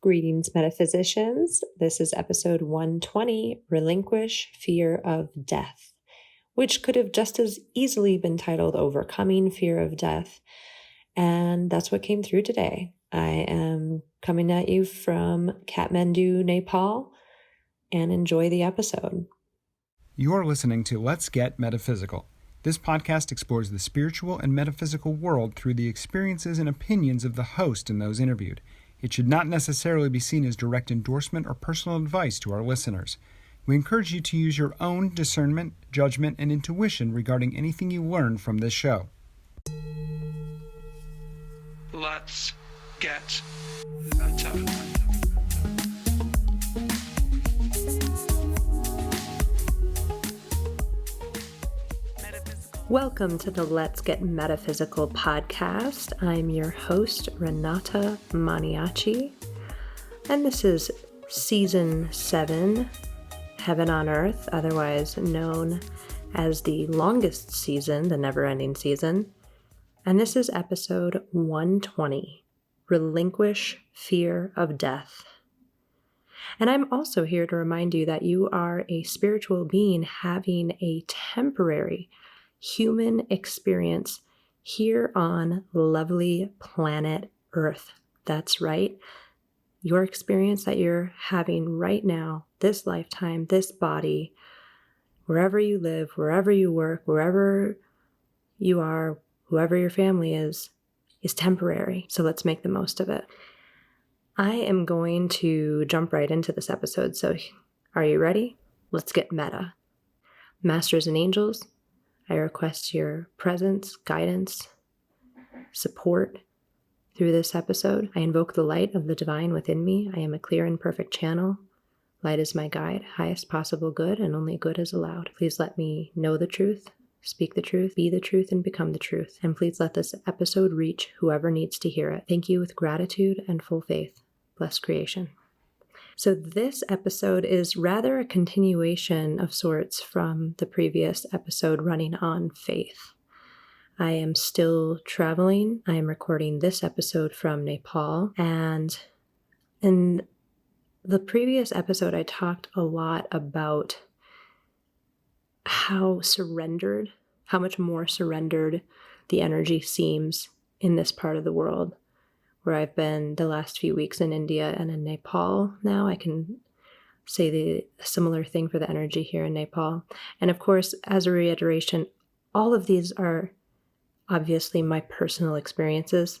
Greetings, metaphysicians. This is episode 120, Relinquish, Fear of Death, which could have just as easily been titled Overcoming Fear of Death. And that's what came through today. I am coming at you from Kathmandu, Nepal, and enjoy the episode. You're listening to Let's Get Metaphysical. This podcast explores the spiritual and metaphysical world through the experiences and opinions of the host and those interviewed. It should not necessarily be seen as direct endorsement or personal advice to our listeners. We encourage you to use your own discernment, judgment, and intuition regarding anything you learn from this show. Let's get meta. Welcome to the Let's Get Metaphysical podcast. I'm your host, Renata Maniaci, and this is Season 7, Heaven on Earth, otherwise known as the longest season, the never-ending season. And this is episode 120, Relinquish, Fear of Death. And I'm also here to remind you that you are a spiritual being having a temporary human experience here on lovely planet Earth. That's right. Your experience that you're having right now, this lifetime, this body, wherever you live, wherever you work, wherever you are, whoever your family is temporary. So let's make the most of it. I am going to jump right into this episode. So are you ready? Let's get meta. Masters and angels, I request your presence, guidance, support through this episode. I invoke the light of the divine within me. I am a clear and perfect channel. Light is my guide, highest possible good, and only good is allowed. Please let me know the truth, speak the truth, be the truth, and become the truth. And please let this episode reach whoever needs to hear it. Thank you with gratitude and full faith. Bless creation. So this episode is rather a continuation of sorts from the previous episode running on faith. I am still traveling. I am recording this episode from Nepal. And in the previous episode, I talked a lot about how much more surrendered the energy seems in this part of the world, where I've been the last few weeks in India and in Nepal. Now I can say the similar thing for the energy here in Nepal. And of course, as a reiteration, all of these are obviously my personal experiences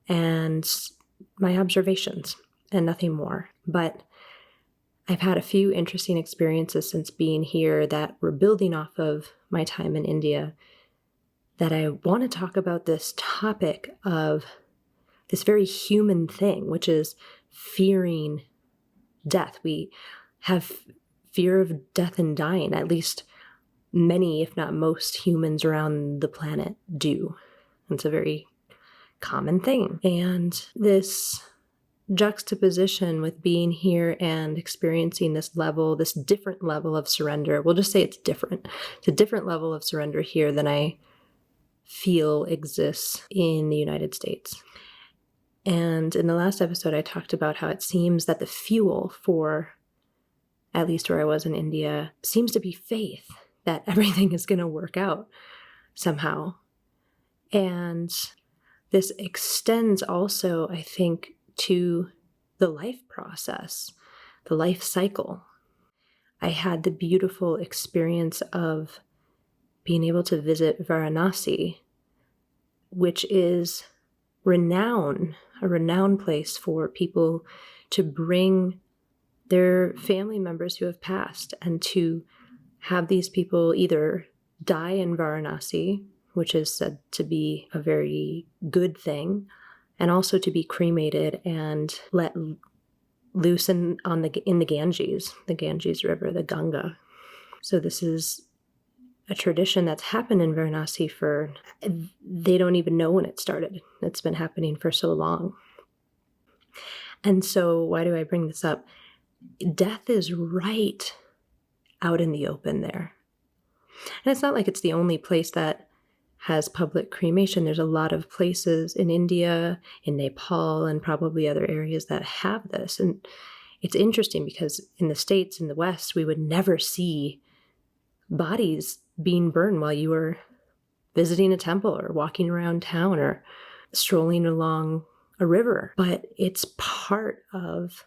and my observations and nothing more. But I've had a few interesting experiences since being here that were building off of my time in India that I want to talk about this topic of this very human thing, which is fearing death. We have fear of death and dying. At least many, if not most, humans around the planet do. It's a very common thing. And this juxtaposition with being here and experiencing this different level of surrender, we'll just say it's different. It's a different level of surrender here than I feel exists in the United States. And in the last episode, I talked about how it seems that the fuel for, at least where I was in India, seems to be faith that everything is going to work out somehow. And this extends also, I think, to the life process, the life cycle. I had the beautiful experience of being able to visit Varanasi, which is a renowned place for people to bring their family members who have passed and to have these people either die in Varanasi, which is said to be a very good thing, and also to be cremated and let loose in the Ganges River, the Ganga. So this is a tradition that's happened in Varanasi they don't even know when it started. It's been happening for so long. And so why do I bring this up? Death is right out in the open there. And it's not like it's the only place that has public cremation. There's a lot of places in India, in Nepal, and probably other areas that have this. And it's interesting because in the States, in the West, we would never see bodies being burned while you were visiting a temple or walking around town or strolling along a river. But it's part of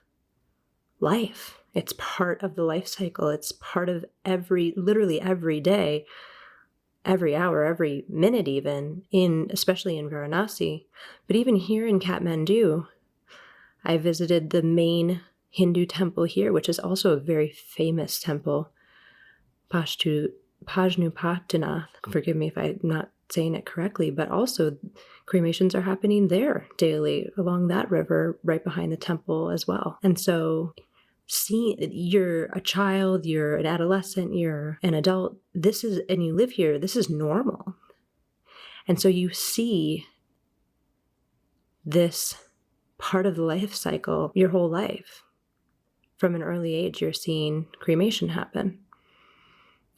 life. It's part of the life cycle. It's part of literally every day, every hour, every minute even, especially in Varanasi. But even here in Kathmandu, I visited the main Hindu temple here, which is also a very famous temple, Pajnupatinath. Forgive me if I'm not saying it correctly, but also cremations are happening there daily along that river right behind the temple as well. And so you're a child, you're an adolescent, you're an adult, and you live here, this is normal. And so you see this part of the life cycle your whole life. From an early age, you're seeing cremation happen.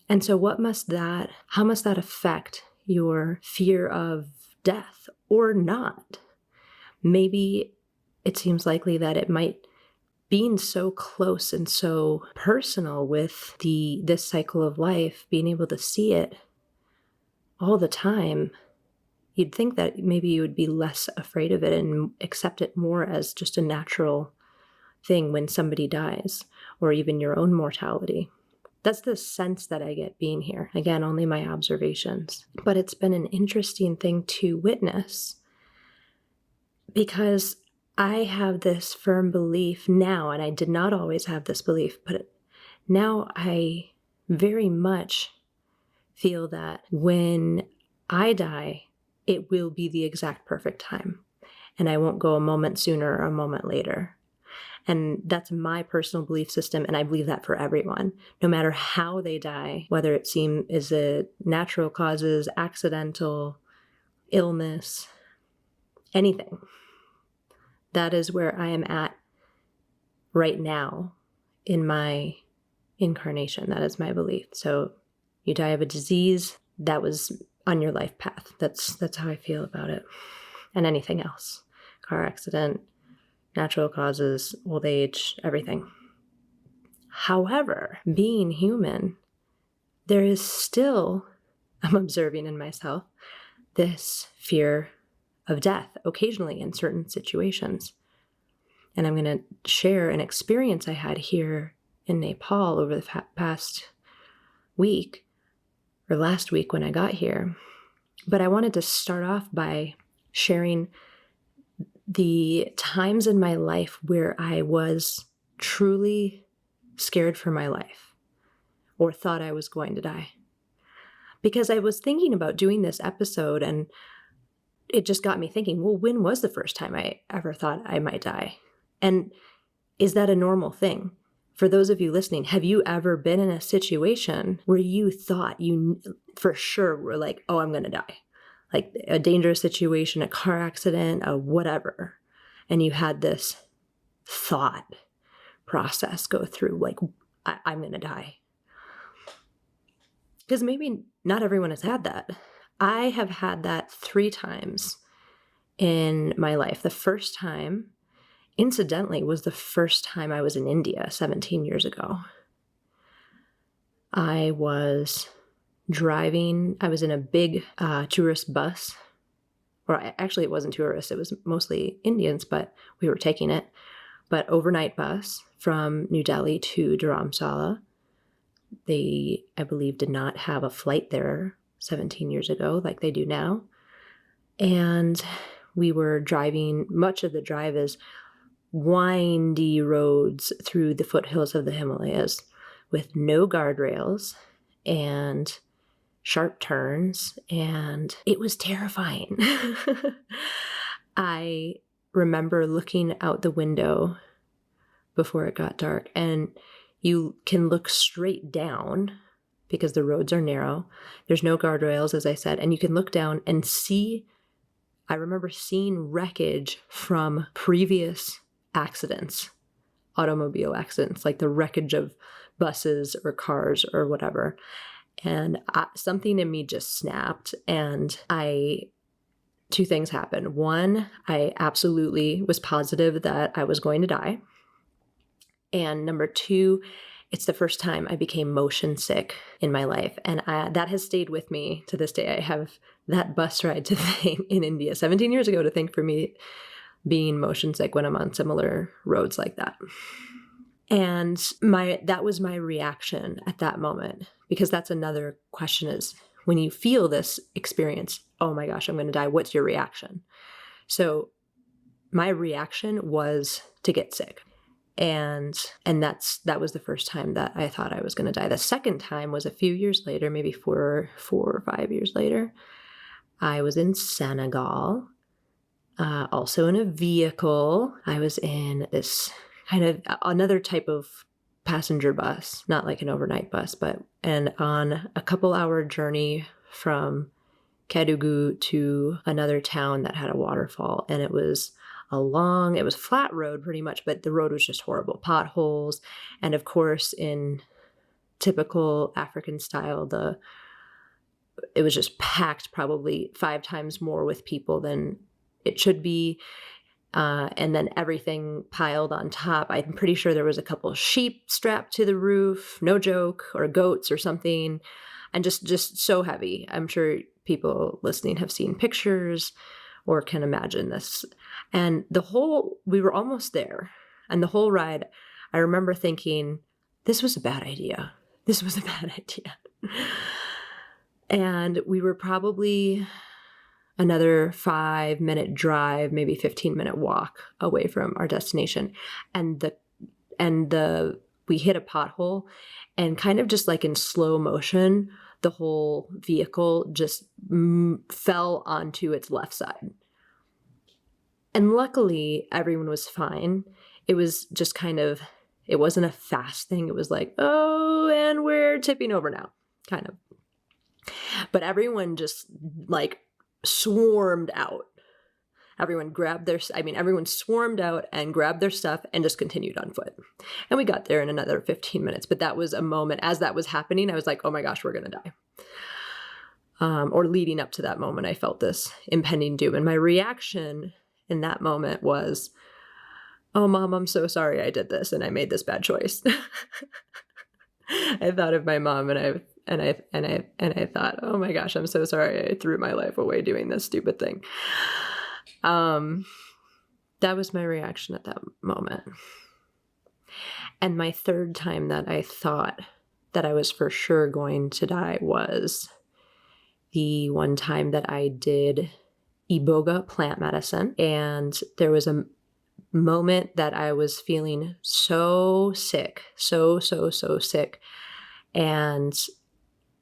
And so how must that affect your fear of death or not? Maybe it seems likely that it might, being so close and so personal with this cycle of life, being able to see it all the time, you'd think that maybe you would be less afraid of it and accept it more as just a natural thing when somebody dies, or even your own mortality. That's the sense that I get being here. Again, only my observations. But it's been an interesting thing to witness because I have this firm belief now, and I did not always have this belief, but now I very much feel that when I die, it will be the exact perfect time, and I won't go a moment sooner or a moment later. And that's my personal belief system, and I believe that for everyone, no matter how they die, whether is it natural causes, accidental, illness, anything. That is where I am at right now in my incarnation. That is my belief. So you die of a disease, that was on your life path. That's how I feel about it. And anything else, car accident, natural causes, old age, everything. However, being human, there is still, I'm observing in myself, this fear of death occasionally in certain situations. And I'm going to share an experience I had here in Nepal over the past week, or last week when I got here. But I wanted to start off by sharing the times in my life where I was truly scared for my life or thought I was going to die. Because I was thinking about doing this episode, and it just got me thinking, well, when was the first time I ever thought I might die? And is that a normal thing? For those of you listening, have you ever been in a situation where you thought you for sure were like, oh, I'm going to die? Like a dangerous situation, a car accident, a whatever. And you had this thought process go through, like, I'm going to die. Because maybe not everyone has had that. I have had that 3 times in my life. The first time, incidentally, was the first time I was in India 17 years ago. I was driving, I was in a big tourist bus, or actually it wasn't tourists, it was mostly Indians, but we were taking it, but overnight bus from New Delhi to Dharamsala. They, I believe, did not have a flight there 17 years ago like they do now. And we were driving, much of the drive is windy roads through the foothills of the Himalayas with no guardrails and sharp turns, and it was terrifying. I remember looking out the window before it got dark, and you can look straight down because the roads are narrow. There's no guardrails, as I said, and you can look down and see, I remember seeing wreckage from previous accidents, automobile accidents, like the wreckage of buses or cars or whatever. And something in me just snapped, and two things happened. One, I absolutely was positive that I was going to die. And number two, it's the first time I became motion sick in my life. And that has stayed with me to this day. I have that bus ride to thank in India 17 years ago to thank for me being motion sick when I'm on similar roads like that. And that was my reaction at that moment, because that's another question is when you feel this experience, oh my gosh, I'm going to die. What's your reaction? So my reaction was to get sick. And that was the first time that I thought I was going to die. The second time was a few years later, maybe four or 5 years later. I was in Senegal, also in a vehicle. I was in this kind of another type of passenger bus, not like an overnight bus, and on a couple-hour journey from Kédougou to another town that had a waterfall. And it was it was flat road pretty much, but the road was just horrible. Potholes. And of course, in typical African style, it was just packed probably 5 times more with people than it should be. And then everything piled on top. I'm pretty sure there was a couple of sheep strapped to the roof, no joke, or goats or something. And just so heavy. I'm sure people listening have seen pictures or can imagine this. And we were almost there. And the whole ride, I remember thinking, this was a bad idea. This was a bad idea. And we were probably another 5-minute drive, maybe 15-minute walk away from our destination. And we hit a pothole, and kind of just like in slow motion, the whole vehicle just fell onto its left side. And luckily, everyone was fine. It was just it wasn't a fast thing. It was like, oh, and we're tipping over now, kind of. But everyone just like swarmed out. Everyone swarmed out and grabbed their stuff and just continued on foot. And we got there in another 15 minutes. But that was a moment, as that was happening, I was like, oh my gosh, we're going to die. Or leading up to that moment, I felt this impending doom. And my reaction in that moment was, oh, Mom, I'm so sorry I did this and I made this bad choice. I thought of my mom, and I thought, oh my gosh, I'm so sorry I threw my life away doing this stupid thing. That was my reaction at that moment. And my third time that I thought that I was for sure going to die was the one time that I did iboga plant medicine. And there was a moment that I was feeling so sick, so sick. And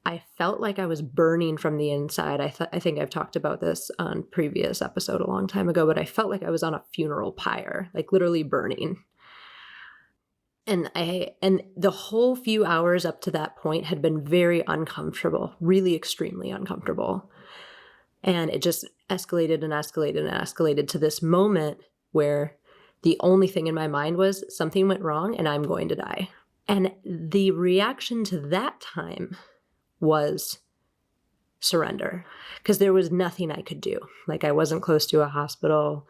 I felt like I was burning from the inside. I think I've talked about this on previous episode a long time ago, but I felt like I was on a funeral pyre, like literally burning. And the whole few hours up to that point had been very uncomfortable, really extremely uncomfortable. And it just escalated and escalated and escalated to this moment where the only thing in my mind was something went wrong and I'm going to die. And the reaction to that time was surrender, because there was nothing I could do. Like, I wasn't close to a hospital.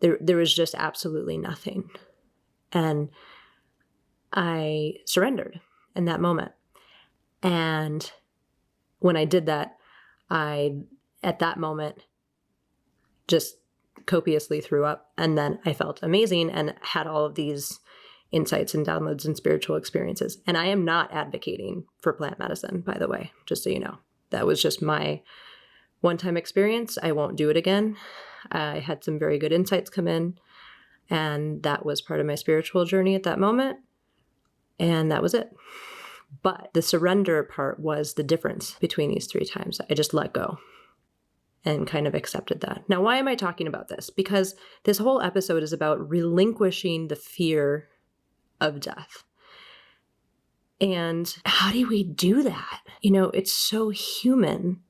There was just absolutely nothing. And I surrendered in that moment. And when I did that, at that moment, just copiously threw up. And then I felt amazing and had all of these insights and downloads and spiritual experiences. And I am not advocating for plant medicine, by the way, just so you know. That was just my one-time experience. I won't do it again. I had some very good insights come in, and that was part of my spiritual journey at that moment. And that was it. But the surrender part was the difference between these 3 times. I just let go and kind of accepted that. Now, why am I talking about this? Because this whole episode is about relinquishing the fear of death. And how do we do that? It's so human.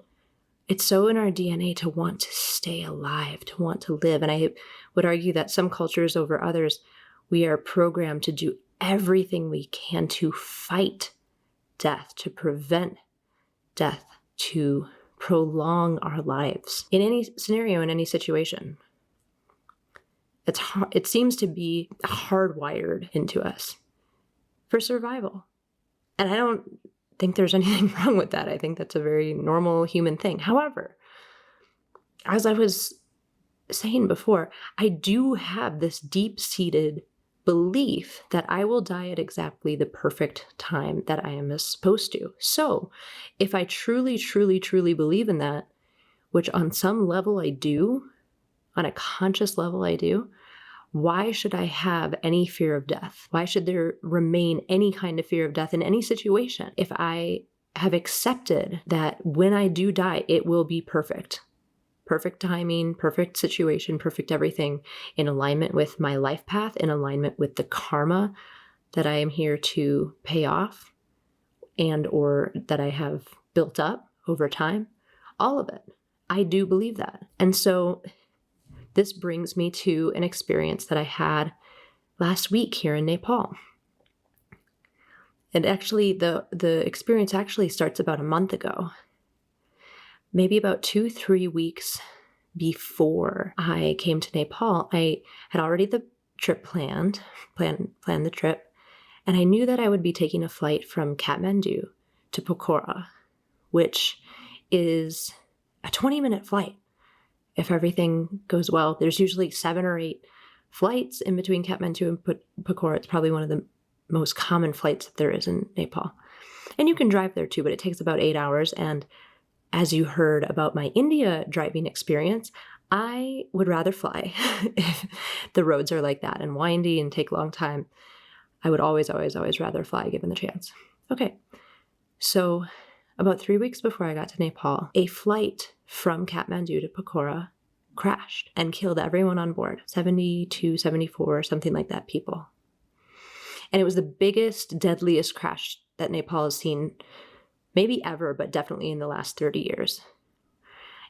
It's so in our DNA to want to stay alive, to want to live. And I would argue that some cultures over others, we are programmed to do everything we can to fight death, to prevent death to prolong our lives in any scenario, in any situation. It seems to be hardwired into us for survival. And I don't think there's anything wrong with that. I think that's a very normal human thing. However, as I was saying before, I do have this deep-seated belief that I will die at exactly the perfect time that I am supposed to. So if I truly, truly, truly believe in that, which on some level I do, on a conscious level I do, why should I have any fear of death? Why should there remain any kind of fear of death in any situation if I have accepted that when I do die, it will be perfect? Perfect timing, perfect situation, perfect everything, in alignment with my life path, in alignment with the karma that I am here to pay off and or that I have built up over time. All of it. I do believe that. And so this brings me to an experience that I had last week here in Nepal. And actually, the experience actually starts about a month ago. Maybe about 2-3 weeks before I came to Nepal, I had already the trip planned the trip, and I knew that I would be taking a flight from Kathmandu to Pokhara, which is a 20-minute flight. If everything goes well, there's usually 7 or 8 flights in between Kathmandu and Pokhara. It's probably one of the most common flights that there is in Nepal. And you can drive there too, but it takes about 8 hours. And as you heard about my India driving experience, I would rather fly if the roads are like that and windy and take a long time. I would always, always, always rather fly given the chance. Okay, so about 3 weeks before I got to Nepal, a flight from Kathmandu to Pokhara crashed and killed everyone on board, 72, 74, something like that people. And it was the biggest, deadliest crash that Nepal has seen, maybe ever, but definitely in the last 30 years.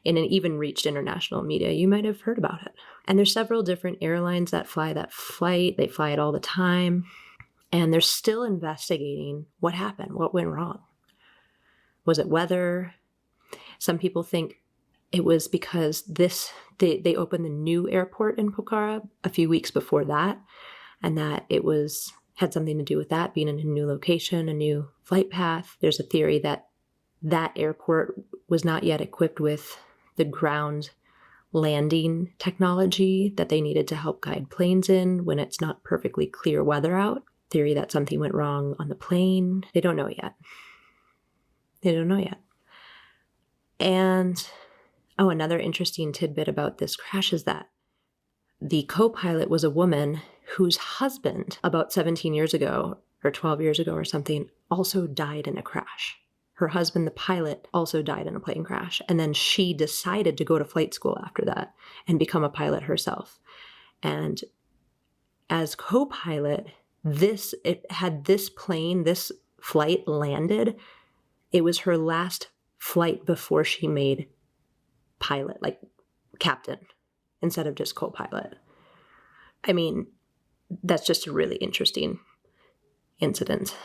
And it even reached international media. You might have heard about it. And there's several different airlines that fly that flight. They fly it all the time. And they're still investigating what happened, what went wrong. Was it weather? Some people think it was because they opened the new airport in Pokhara a few weeks before that, and that it had something to do with that, being in a new location, a new flight path. There's a theory that that airport was not yet equipped with the ground landing technology that they needed to help guide planes in when it's not perfectly clear weather out. Theory that something went wrong on the plane. They don't know yet. And, another interesting tidbit about this crash is that the co-pilot was a woman whose husband, about 17 years ago, or 12 years ago or something, also died in a crash. Her husband, the pilot, also died in a plane crash. And then she decided to go to flight school after that and become a pilot herself. And as co-pilot, this flight landed. It was her last flight before she made pilot, like captain, instead of just co-pilot. I mean, that's just a really interesting incident.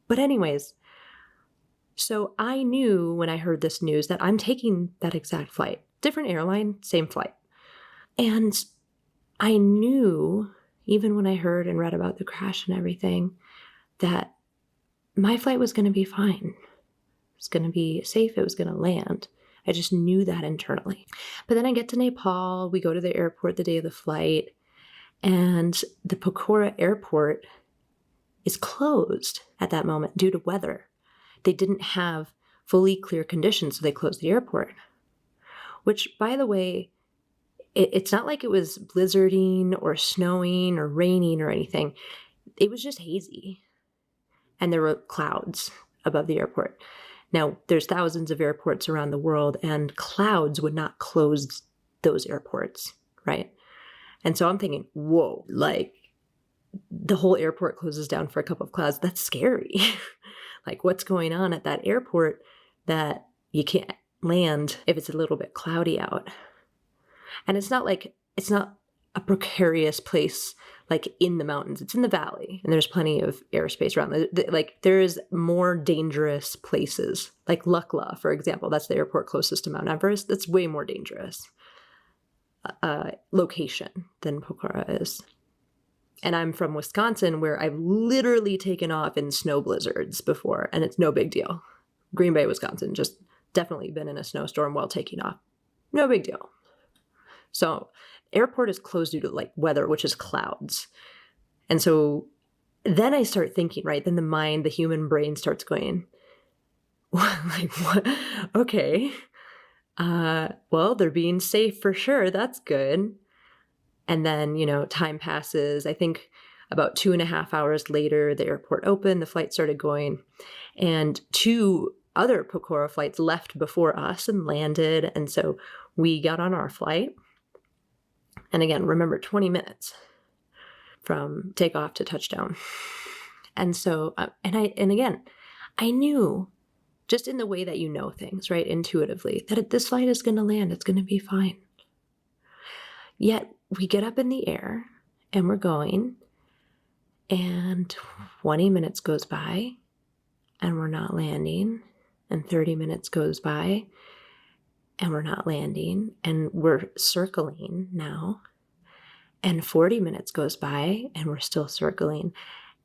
But anyways, so I knew when I heard this news that I'm taking that exact flight. Different airline, same flight. And I knew, even when I heard and read about the crash and everything, that my flight was going to be fine. It was going to be safe. It was going to land. I just knew that internally. But then I get to Nepal. We go to the airport the day of the flight. And the Pokhara airport is closed at that moment due to weather. They didn't have fully clear conditions, so they closed the airport. Which, by the way, it's not like it was blizzarding or snowing or raining or anything. It was just hazy. And there were clouds above the airport. Now, there's thousands of airports around the world, and clouds would not close those airports, right? And so I'm thinking, whoa, like the whole airport closes down for a couple of clouds. That's scary. Like, what's going on at that airport that you can't land if it's a little bit cloudy out? And it's not a precarious place like in the mountains. It's in the valley, and there's plenty of airspace around. Like there is more dangerous places, like Lukla, for example. That's the airport closest to Mount Everest. That's way more dangerous location than Pokhara is. And I'm from Wisconsin, where I've literally taken off in snow blizzards before, and it's no big deal. Green Bay, Wisconsin, just definitely been in a snowstorm while taking off. No big deal. So airport is closed due to like weather, which is clouds. And so then I start thinking, right? Then the human brain starts going, like, what? Okay. Well, they're being safe for sure. That's good. And then, time passes. I think about 2.5 hours later, the airport opened, the flight started going, and 2 other Pokhara flights left before us and landed. And so we got on our flight. And again, remember, 20 minutes from takeoff to touchdown. And so, and again, I knew just in the way that things, right, intuitively, that this flight is going to land, it's going to be fine. Yet we get up in the air and we're going, and 20 minutes goes by and we're not landing, and 30 minutes goes by and we're not landing, and we're circling now, and 40 minutes goes by and we're still circling,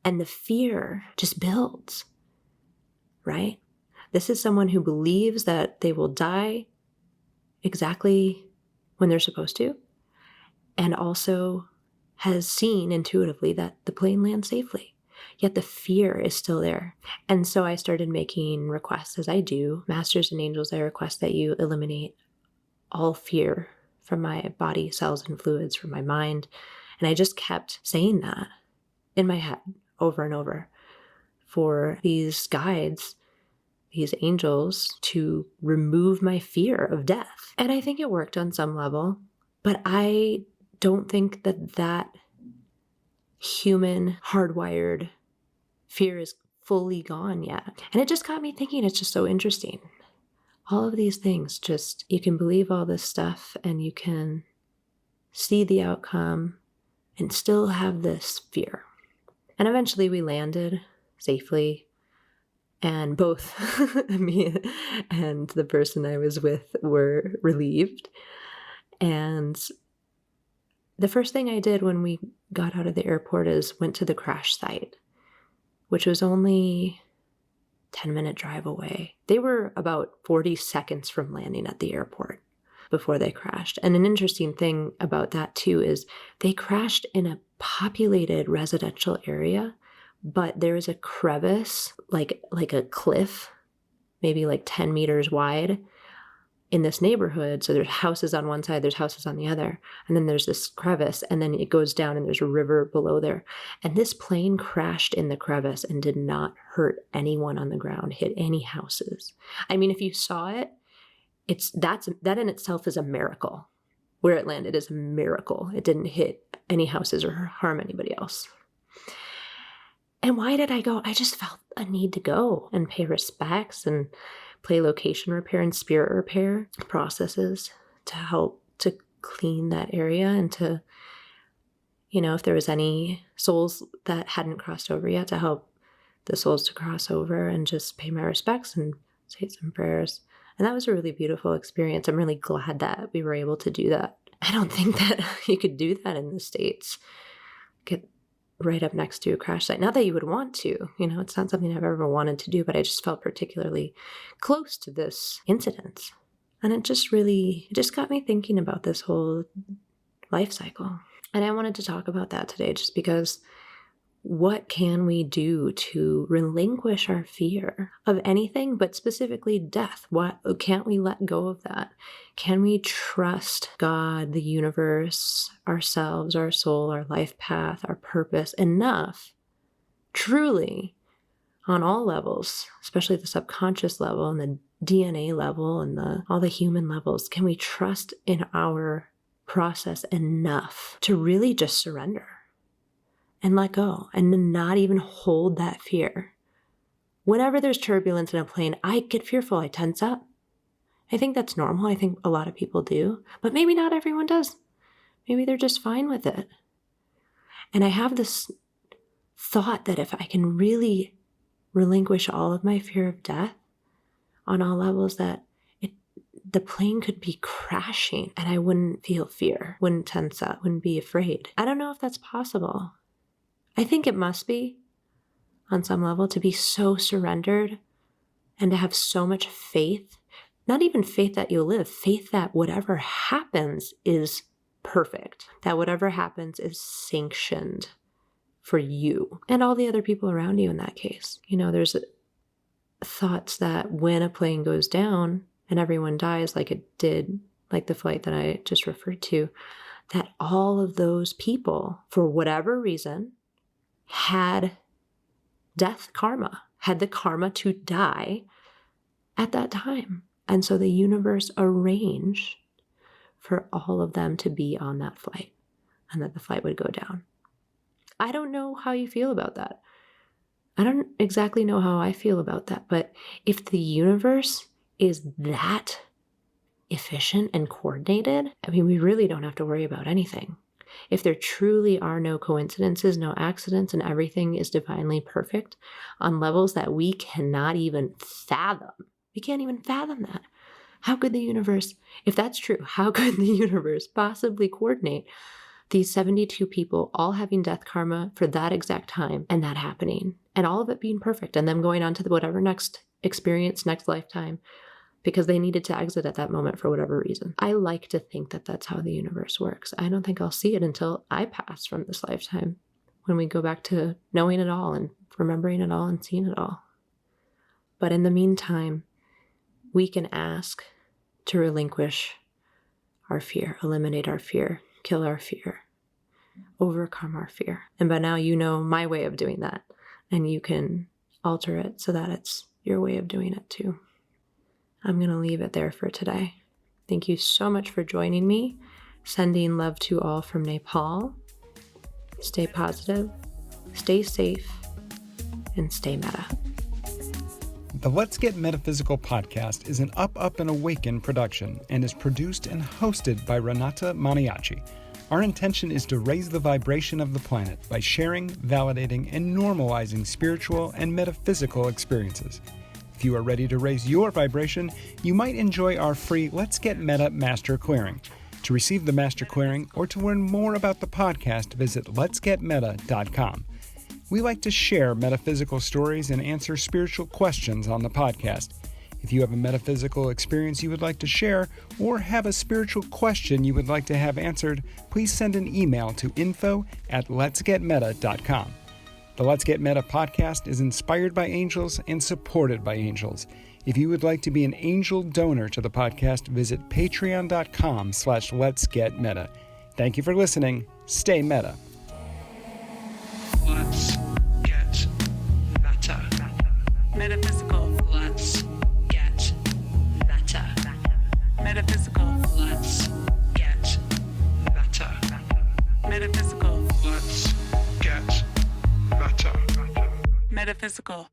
and the fear just builds, right? This is someone who believes that they will die exactly when they're supposed to, and also has seen intuitively that the plane lands safely. Yet the fear is still there. And so I started making requests, as I do. Masters and angels, I request that you eliminate all fear from my body, cells, and fluids, from my mind. And I just kept saying that in my head over and over for these guides, these angels, to remove my fear of death. And I think it worked on some level, but I don't think that human hardwired fear is fully gone yet. And it just got me thinking, it's just so interesting. All of these things, just, you can believe all this stuff and you can see the outcome and still have this fear. And eventually we landed safely, and both me and the person I was with were relieved. And the first thing I did when we got out of the airport is went to the crash site, which was only 10-minute drive away. They were about 40 seconds from landing at the airport before they crashed. And an interesting thing about that too is they crashed in a populated residential area, but there is a crevice, like a cliff, maybe like 10 meters wide, in this neighborhood. So there's houses on one side, there's houses on the other, and then there's this crevice, and then it goes down and there's a river below there. And this plane crashed in the crevice and did not hurt anyone on the ground, hit any houses. I mean, if you saw it, that in itself is a miracle. Where it landed is a miracle. It didn't hit any houses or harm anybody else. And why did I go? I just felt a need to go and pay respects and play location repair and spirit repair processes to help to clean that area, and to, if there was any souls that hadn't crossed over yet, to help the souls to cross over and just pay my respects and say some prayers. And that was a really beautiful experience. I'm really glad that we were able to do that. I don't think that you could do that in the States. Get right up next to a crash site. Not that you would want to, it's not something I've ever wanted to do, but I just felt particularly close to this incident. And it just got me thinking about this whole life cycle. And I wanted to talk about that today, just because what can we do to relinquish our fear of anything, but specifically death? What can't we let go of that? Can we trust God, the universe, ourselves, our soul, our life path, our purpose enough, truly, on all levels, especially the subconscious level and the DNA level and all the human levels? Can we trust in our process enough to really just surrender and let go, and to not even hold that fear? Whenever there's turbulence in a plane, I get fearful. I tense up. I think that's normal. I think a lot of people do, but maybe not everyone does. Maybe they're just fine with it. And I have this thought that if I can really relinquish all of my fear of death on all levels, that the plane could be crashing and I wouldn't feel fear, wouldn't tense up, wouldn't be afraid. I don't know if that's possible. I think it must be on some level, to be so surrendered and to have so much faith, not even faith that you'll live, faith that whatever happens is perfect, that whatever happens is sanctioned for you and all the other people around you in that case. You know, there's thoughts that when a plane goes down and everyone dies like it did, like the flight that I just referred to, that all of those people, for whatever reason, had death karma, had the karma to die at that time. And so the universe arranged for all of them to be on that flight and that the flight would go down. I don't know how you feel about that. I don't exactly know how I feel about that, but if the universe is that efficient and coordinated, I mean, we really don't have to worry about anything. If there truly are no coincidences, no accidents, and everything is divinely perfect on levels that we cannot even fathom. We can't even fathom that. How could the universe, if that's true, how could the universe possibly coordinate these 72 people all having death karma for that exact time and that happening and all of it being perfect and them going on to whatever next experience, next lifetime, because they needed to exit at that moment for whatever reason? I like to think that that's how the universe works. I don't think I'll see it until I pass from this lifetime, when we go back to knowing it all and remembering it all and seeing it all. But in the meantime, we can ask to relinquish our fear, eliminate our fear, kill our fear, overcome our fear. And by now you know my way of doing that, and you can alter it so that it's your way of doing it too. I'm going to leave it there for today. Thank you so much for joining me. Sending love to all from Nepal. Stay positive, stay safe, and stay meta. The Let's Get Metaphysical podcast is an Up and Awaken production and is produced and hosted by Renata Maniaci. Our intention is to raise the vibration of the planet by sharing, validating, and normalizing spiritual and metaphysical experiences. If you are ready to raise your vibration, you might enjoy our free Let's Get Meta Master Clearing. To receive the Master Clearing or to learn more about the podcast, visit letsgetmeta.com. We like to share metaphysical stories and answer spiritual questions on the podcast. If you have a metaphysical experience you would like to share or have a spiritual question you would like to have answered, please send an email to info@letsgetmeta.com. The Let's Get Meta podcast is inspired by angels and supported by angels. If you would like to be an angel donor to the podcast, visit patreon.com/letsgetmeta. Thank you for listening. Stay meta. Let's get meta. Metaphysical. Let's get meta. Metaphysical. Let's get meta. Metaphysical. Let's get meta. Metaphysical.